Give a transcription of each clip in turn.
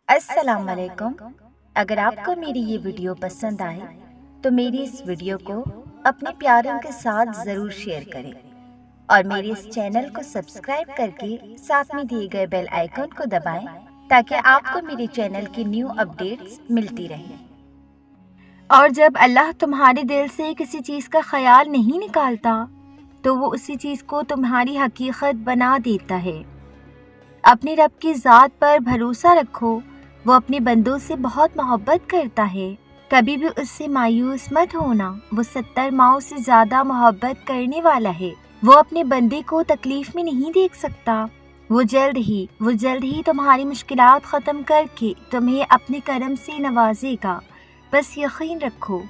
السلام علیکم۔ اگر آپ کو میری یہ ویڈیو پسند آئے تو میری اس ویڈیو کو اپنے پیاروں کے ساتھ ضرور شیئر کریں اور میرے اس چینل کو سبسکرائب کر کے ساتھ میں دیے گئے بیل آئیکن کو دبائیں تاکہ آپ کو میرے چینل کی نیو اپڈیٹس ملتی رہیں۔ اور جب اللہ تمہارے دل سے کسی چیز کا خیال نہیں نکالتا تو وہ اسی چیز کو تمہاری حقیقت بنا دیتا ہے۔ اپنے رب کی ذات پر بھروسہ رکھو، وہ اپنے بندوں سے بہت محبت کرتا ہے۔ کبھی بھی اس سے مایوس مت ہونا، وہ 70 ماؤں سے زیادہ محبت کرنے والا ہے۔ وہ اپنے بندے کو تکلیف میں نہیں دیکھ سکتا۔ وہ جلد ہی تمہاری مشکلات ختم کر کے تمہیں اپنے کرم سے نوازے گا، بس یقین رکھو۔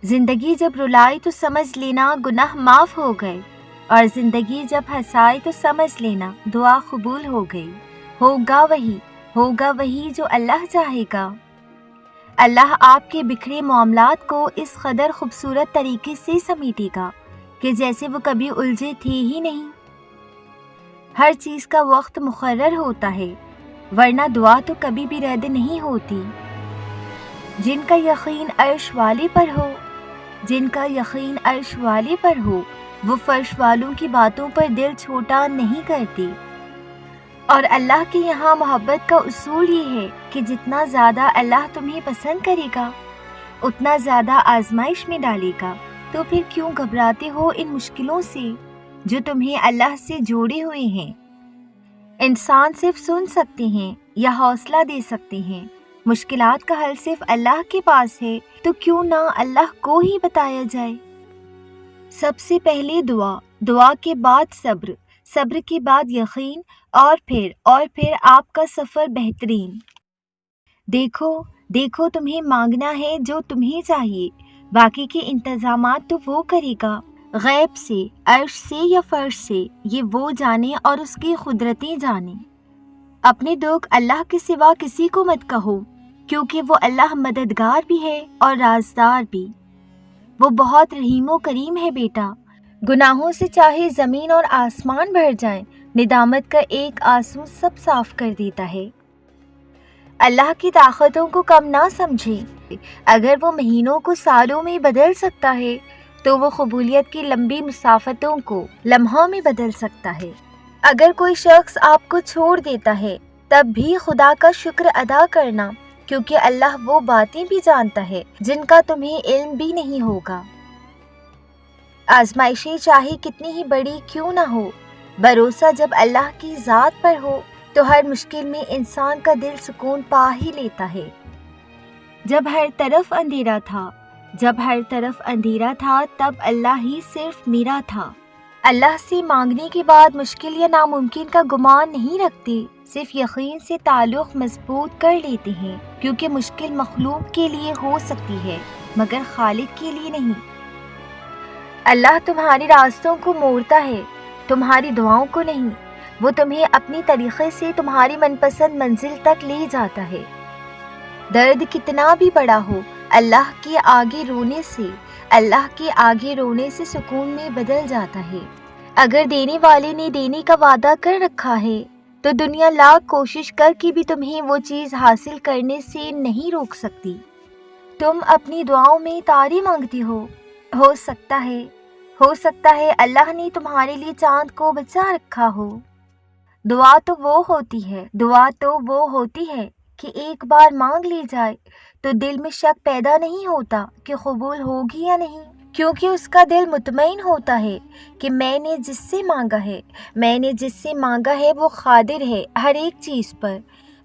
زندگی جب رلائے تو سمجھ لینا گناہ معاف ہو گئے، اور زندگی جب ہنسائے تو سمجھ لینا دعا قبول ہو گئی۔ ہوگا وہی جو اللہ چاہے گا۔ اللہ آپ کے بکھرے معاملات کو اس قدر خوبصورت طریقے سے سمیٹے گا کہ جیسے وہ کبھی الجھے تھے ہی نہیں۔ ہر چیز کا وقت مقرر ہوتا ہے، ورنہ دعا تو کبھی بھی رد نہیں ہوتی۔ جن کا یقین عرش والے پر ہو وہ فرش والوں کی باتوں پر دل چھوٹا نہیں کرتے۔ اور اللہ کے یہاں محبت کا اصول یہ ہے کہ جتنا زیادہ اللہ تمہیں پسند کرے گا اتنا زیادہ آزمائش میں ڈالے گا۔ تو پھر کیوں گھبراتے ہو ان مشکلوں سے جو تمہیں اللہ سے جوڑے ہوئے ہیں؟ انسان صرف سن سکتے ہیں یا حوصلہ دے سکتے ہیں، مشکلات کا حل صرف اللہ کے پاس ہے، تو کیوں نہ اللہ کو ہی بتایا جائے۔ سب سے پہلے دعا کے بعد صبر کے بعد یقین، اور پھر آپ کا سفر بہترین۔ دیکھو تمہیں مانگنا ہے جو تمہیں چاہیے، باقی کے انتظامات تو وہ کرے گا، غیب سے، عرش سے یا فرش سے، یہ وہ جانے اور اس کی قدرتیں جانے۔ اپنے دکھ اللہ کے سوا کسی کو مت کہو، کیونکہ وہ اللہ مددگار بھی ہے اور رازدار بھی۔ وہ بہت رحیم و کریم ہے بیٹا۔ گناہوں سے چاہے زمین اور آسمان بھر جائیں، ندامت کا ایک آنسو سب صاف کر دیتا ہے۔ اللہ کی طاقتوں کو کم نہ سمجھیں، اگر وہ مہینوں کو سالوں میں بدل سکتا ہے تو وہ قبولیت کی لمبی مسافتوں کو لمحوں میں بدل سکتا ہے۔ اگر کوئی شخص آپ کو چھوڑ دیتا ہے تب بھی خدا کا شکر ادا کرنا، کیونکہ اللہ وہ باتیں بھی جانتا ہے جن کا تمہیں علم بھی نہیں ہوگا۔ آزمائشیں چاہے کتنی ہی بڑی کیوں نہ ہو، بھروسہ جب اللہ کی ذات پر ہو تو ہر مشکل میں انسان کا دل سکون پا ہی لیتا ہے۔ جب ہر طرف اندھیرا تھا تب اللہ ہی صرف میرا تھا۔ اللہ سے مانگنے کے بعد مشکل یا ناممکن کا گمان نہیں رکھتے، صرف یقین سے تعلق مضبوط کر لیتے ہیں، کیونکہ مشکل مخلوق کے لیے ہو سکتی ہے مگر خالق کے لیے نہیں۔ اللہ تمہارے راستوں کو موڑتا ہے، تمہاری دعاؤں کو نہیں۔ وہ تمہیں اپنی طریقے سے تمہاری من پسند منزل تک لے جاتا ہے۔ درد کتنا بھی بڑا ہو، اللہ کے آگے رونے سے سکون میں بدل جاتا ہے۔ اگر دینے والے نے دینے کا وعدہ کر رکھا ہے تو دنیا لاکھ کوشش کر کے بھی تمہیں وہ چیز حاصل کرنے سے نہیں روک سکتی۔ تم اپنی دعاؤں میں تارے مانگتی ہو سکتا ہے اللہ نے تمہارے لیے چاند کو بچا رکھا ہو۔ دعا تو وہ ہوتی ہے کہ ایک بار مانگ لی جائے تو دل میں شک پیدا نہیں ہوتا کہ قبول ہوگی یا نہیں، کیونکہ اس کا دل مطمئن ہوتا ہے کہ میں نے جس سے مانگا ہے وہ قادر ہے ہر ایک چیز پر۔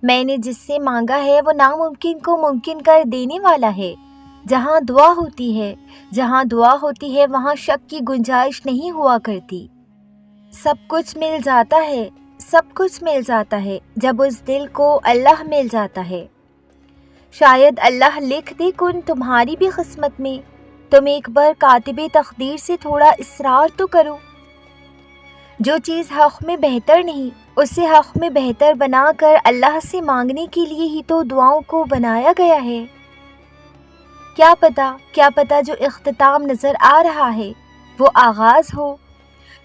میں نے جس سے مانگا ہے وہ ناممکن کو ممکن کر دینے والا ہے۔ جہاں دعا ہوتی ہے وہاں شک کی گنجائش نہیں ہوا کرتی۔ سب کچھ مل جاتا ہے جب اس دل کو اللہ مل جاتا ہے۔ شاید اللہ لکھ دے کن تمہاری بھی قسمت میں، تم ایک بار کاتب تقدیر سے تھوڑا اصرار تو کرو۔ جو چیز حق میں بہتر نہیں اسے حق میں بہتر بنا کر اللہ سے مانگنے کے لیے ہی تو دعاؤں کو بنایا گیا ہے۔ کیا پتا جو اختتام نظر آ رہا ہے وہ آغاز ہو،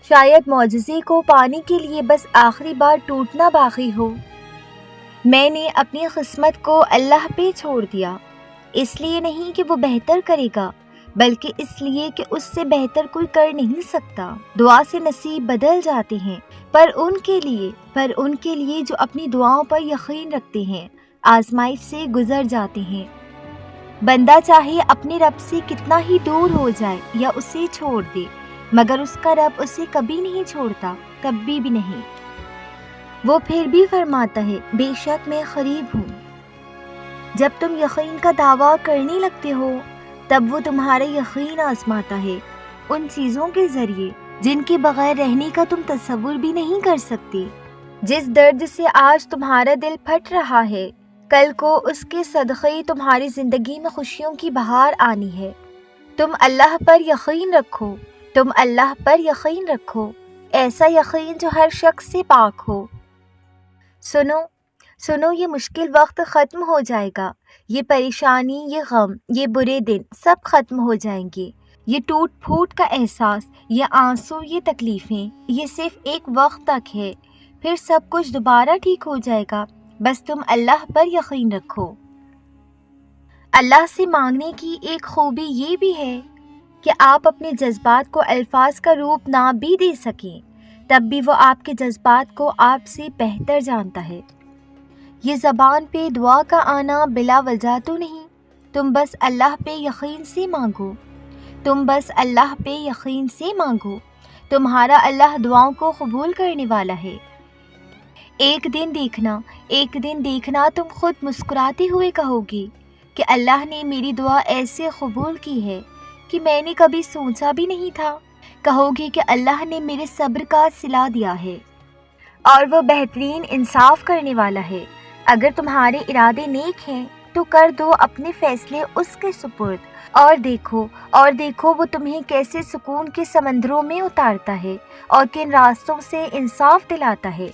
شاید معجزے کو پانے کے لیے بس آخری بار ٹوٹنا باقی ہو۔ میں نے اپنی قسمت کو اللہ پہ چھوڑ دیا، اس لیے نہیں کہ وہ بہتر کرے گا، بلکہ اس لیے کہ اس سے بہتر کوئی کر نہیں سکتا۔ دعا سے نصیب بدل جاتے ہیں، پر ان کے لیے جو اپنی دعاؤں پر یقین رکھتے ہیں، آزمائش سے گزر جاتے ہیں۔ بندہ چاہے اپنے رب سے کتنا ہی دور ہو جائے یا اسے چھوڑ دے، مگر اس کا رب اسے کبھی نہیں چھوڑتا، کبھی بھی نہیں۔ وہ پھر بھی فرماتا ہے، بے شک میں قریب ہوں۔ جب تم یقین کا دعویٰ کرنے لگتے ہو، تب وہ تمہارا یقین آزماتا ہے ان چیزوں کے ذریعے جن کے بغیر رہنے کا تم تصور بھی نہیں کر سکتے۔ جس درد سے آج تمہارا دل پھٹ رہا ہے، کل کو اس کے صدقے تمہاری زندگی میں خوشیوں کی بہار آنی ہے۔ تم اللہ پر یقین رکھو، تم اللہ پر یقین رکھو، ایسا یقین جو ہر شخص سے پاک ہو۔ سنو یہ مشکل وقت ختم ہو جائے گا، یہ پریشانی، یہ غم، یہ برے دن سب ختم ہو جائیں گے۔ یہ ٹوٹ پھوٹ کا احساس، یہ آنسو، یہ تکلیفیں، یہ صرف ایک وقت تک ہے، پھر سب کچھ دوبارہ ٹھیک ہو جائے گا۔ بس تم اللہ پر یقین رکھو۔ اللہ سے مانگنے کی ایک خوبی یہ بھی ہے کہ آپ اپنے جذبات کو الفاظ کا روپ نہ بھی دے سکیں، تب بھی وہ آپ کے جذبات کو آپ سے بہتر جانتا ہے۔ یہ زبان پہ دعا کا آنا بلا وجہ تو نہیں، تم بس اللہ پہ یقین سے مانگو، تم بس اللہ پہ یقین سے مانگو، تمہارا اللہ دعاؤں کو قبول کرنے والا ہے۔ ایک دن دیکھنا تم خود مسکراتے ہوئے کہو گی کہ اللہ نے میری دعا ایسے قبول کی ہے کہ میں نے کبھی سوچا بھی نہیں تھا۔ کہو گی کہ اللہ نے میرے صبر کا صلہ دیا ہے اور وہ بہترین انصاف کرنے والا ہے۔ اگر تمہارے ارادے نیک ہیں تو کر دو اپنے فیصلے اس کے سپرد، اور دیکھو وہ تمہیں کیسے سکون کے سمندروں میں اتارتا ہے اور کن راستوں سے انصاف دلاتا ہے۔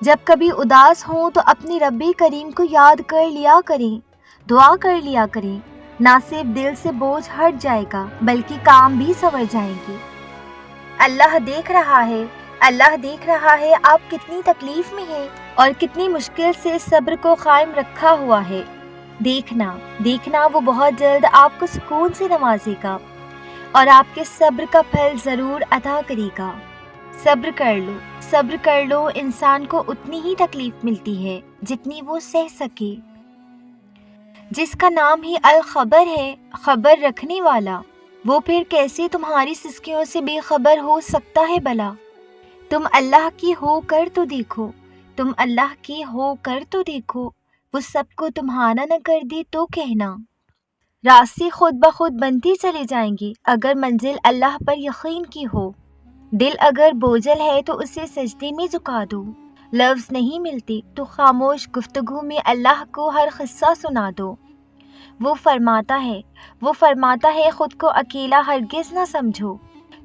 جب کبھی اداس ہوں تو اپنے رب کریم کو یاد کر لیا کریں، دعا کر لیا کریں، نہ صرف دل سے بوجھ ہٹ جائے گا بلکہ کام بھی سنور جائیں گے۔ اللہ دیکھ رہا ہے آپ کتنی تکلیف میں ہیں اور کتنی مشکل سے صبر کو قائم رکھا ہوا ہے۔ دیکھنا وہ بہت جلد آپ کو سکون سے نوازے گا اور آپ کے صبر کا پھل ضرور عطا کرے گا۔ صبر کر لو، انسان کو اتنی ہی تکلیف ملتی ہے جتنی وہ سہ سکے۔ جس کا نام ہی الخبر ہے، خبر رکھنے والا، وہ پھر کیسے تمہاری سسکیوں سے بے خبر ہو سکتا ہے بھلا؟ تم اللہ کی ہو کر تو دیکھو، وہ سب کو تمہارا نہ کر دے تو کہنا۔ راستے خود بخود بنتے چلے جائیں گے اگر منزل اللہ پر یقین کی ہو۔ دل اگر بوجھل ہے تو اسے سجدے میں جھکا دو، لفظ نہیں ملتے تو خاموش گفتگو میں اللہ کو ہر قصہ سنا دو۔ وہ فرماتا ہے خود کو اکیلا ہرگز نہ سمجھو،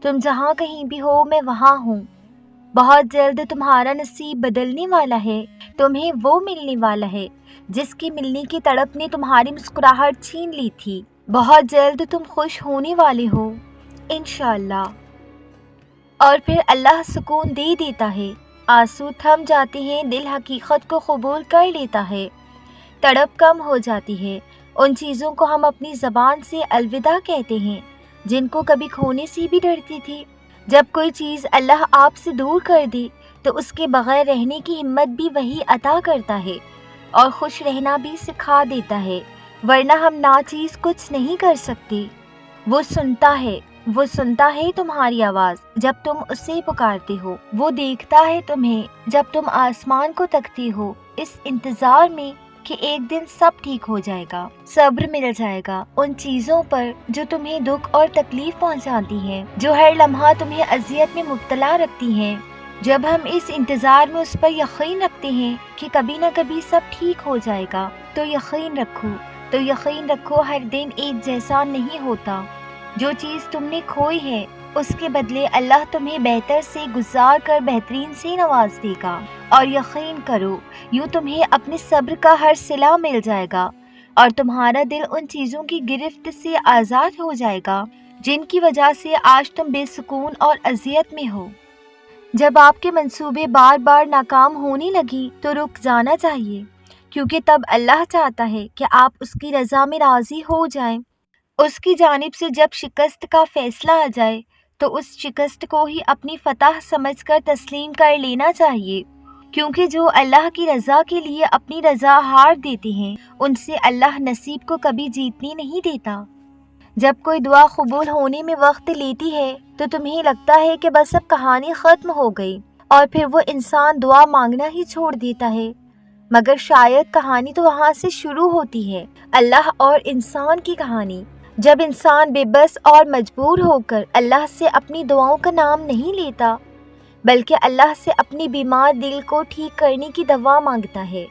تم جہاں کہیں بھی ہو میں وہاں ہوں۔ بہت جلد تمہارا نصیب بدلنے والا ہے، تمہیں وہ ملنے والا ہے جس کے ملنے کی تڑپ نے تمہاری مسکراہٹ چھین لی تھی۔ بہت جلد تم خوش ہونے والے ہو انشاءاللہ۔ اور پھر اللہ سکون دے دیتا ہے، آنسو تھم جاتے ہیں، دل حقیقت کو قبول کر لیتا ہے، تڑپ کم ہو جاتی ہے۔ ان چیزوں کو ہم اپنی زبان سے الوداع کہتے ہیں جن کو کبھی کھونے سے بھی ڈرتی تھی۔ جب کوئی چیز اللہ آپ سے دور کر دے تو اس کے بغیر رہنے کی ہمت بھی وہی عطا کرتا ہے اور خوش رہنا بھی سکھا دیتا ہے، ورنہ ہم ناچیز کچھ نہیں کر سکتے۔ وہ سنتا ہے تمہاری آواز جب تم اسے پکارتے ہو، وہ دیکھتا ہے تمہیں جب تم آسمان کو تکتے ہو، اس انتظار میں کہ ایک دن سب ٹھیک ہو جائے گا، صبر مل جائے گا ان چیزوں پر جو تمہیں دکھ اور تکلیف پہنچاتی ہیں، جو ہر لمحہ تمہیں اذیت میں مبتلا رکھتی ہیں۔ جب ہم اس انتظار میں اس پر یقین رکھتے ہیں کہ کبھی نہ کبھی سب ٹھیک ہو جائے گا، تو یقین رکھو ہر دن ایک جیسا نہیں ہوتا۔ جو چیز تم نے کھوئی ہے اس کے بدلے اللہ تمہیں بہتر سے گزار کر بہترین سے نواز دے گا، اور یقین کرو یوں تمہیں اپنے صبر کا ہر صلہ مل جائے گا اور تمہارا دل ان چیزوں کی گرفت سے آزاد ہو جائے گا جن کی وجہ سے آج تم بے سکون اور اذیت میں ہو۔ جب آپ کے منصوبے بار بار ناکام ہونے لگی تو رک جانا چاہیے، کیونکہ تب اللہ چاہتا ہے کہ آپ اس کی رضا میں راضی ہو جائیں۔ اس کی جانب سے جب شکست کا فیصلہ آ جائے تو اس شکست کو ہی اپنی فتح سمجھ کر تسلیم کر لینا چاہیے، کیونکہ جو اللہ کی رضا کے لیے اپنی رضا ہار دیتے ہیں ان سے اللہ نصیب کو کبھی جیتنے نہیں دیتا۔ جب کوئی دعا قبول ہونے میں وقت لیتی ہے تو تمہیں لگتا ہے کہ بس اب کہانی ختم ہو گئی اور پھر وہ انسان دعا مانگنا ہی چھوڑ دیتا ہے، مگر شاید کہانی تو وہاں سے شروع ہوتی ہے، اللہ اور انسان کی کہانی۔ جب انسان بے بس اور مجبور ہو کر اللہ سے اپنی دعاؤں کا نام نہیں لیتا بلکہ اللہ سے اپنی بیمار دل کو ٹھیک کرنے کی دوا مانگتا ہے،